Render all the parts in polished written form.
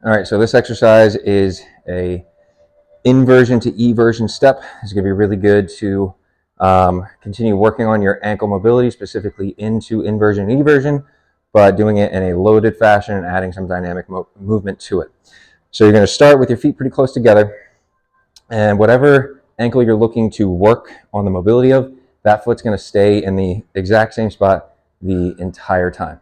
All right, so this exercise is a inversion to eversion step. It's going to be really good to continue working on your ankle mobility, specifically into inversion and eversion, but doing it in a loaded fashion and adding some dynamic movement to it. So you're going to start with your feet pretty close together, and whatever ankle you're looking to work on the mobility of, that foot's going to stay in the exact same spot the entire time.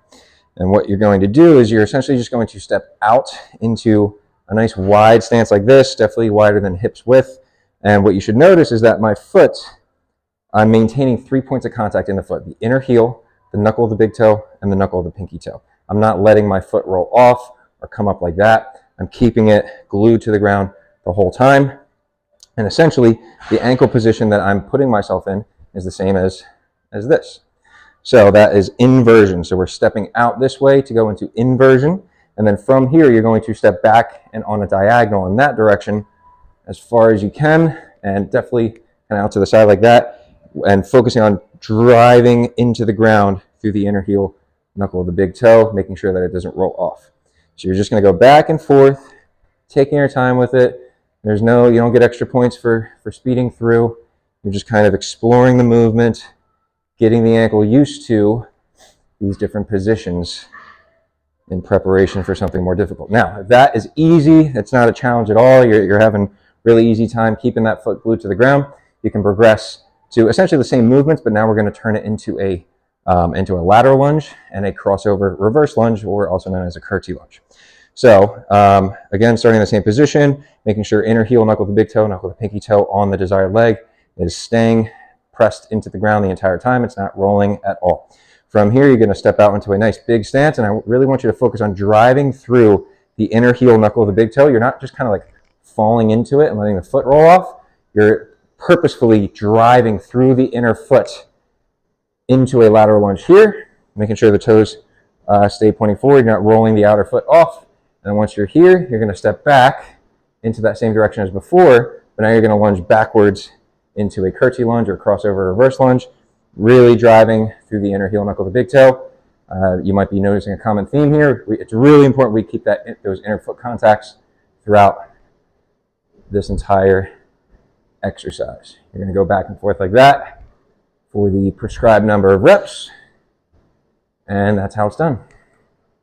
And what you're going to do is you're essentially just going to step out into a nice wide stance like this, definitely wider than hips width. And what you should notice is that my foot, I'm maintaining 3 points of contact in the foot: the inner heel, the knuckle of the big toe, and the knuckle of the pinky toe. I'm not letting my foot roll off or come up like that. I'm keeping it glued to the ground the whole time. And essentially, the ankle position that I'm putting myself in is the same as this. So that is inversion. So we're stepping out this way to go into inversion. And then from here, you're going to step back and on a diagonal in that direction as far as you can, and definitely kind of out to the side like that, and focusing on driving into the ground through the inner heel, knuckle of the big toe, making sure that it doesn't roll off. So you're just going to go back and forth, taking your time with it. You don't get extra points for speeding through. You're just kind of exploring the movement, getting the ankle used to these different positions in preparation for something more difficult. Now, if that is easy, it's not a challenge at all, you're having really easy time keeping that foot glued to the ground, you can progress to essentially the same movements, but now we're going to turn it into a lateral lunge and a crossover reverse lunge, or also known as a curtsy lunge. So again, starting in the same position, making sure inner heel, knuckle of the big toe, knuckle of the pinky toe on the desired leg is staying pressed into the ground the entire time. It's not rolling at all. From here, you're going to step out into a nice big stance, and I really want you to focus on driving through the inner heel, knuckle of the big toe. You're not just kind of like falling into it and letting the foot roll off. You're purposefully driving through the inner foot into a lateral lunge here, making sure the toes stay pointing forward. You're not rolling the outer foot off. And once you're here, you're going to step back into that same direction as before, but now you're going to lunge backwards into a curtsy lunge or crossover reverse lunge, really driving through the inner heel, knuckle of the big toe. You might be noticing a common theme here. It's really important we keep those inner foot contacts throughout this entire exercise. You're going to go back and forth like that for the prescribed number of reps, and that's how it's done.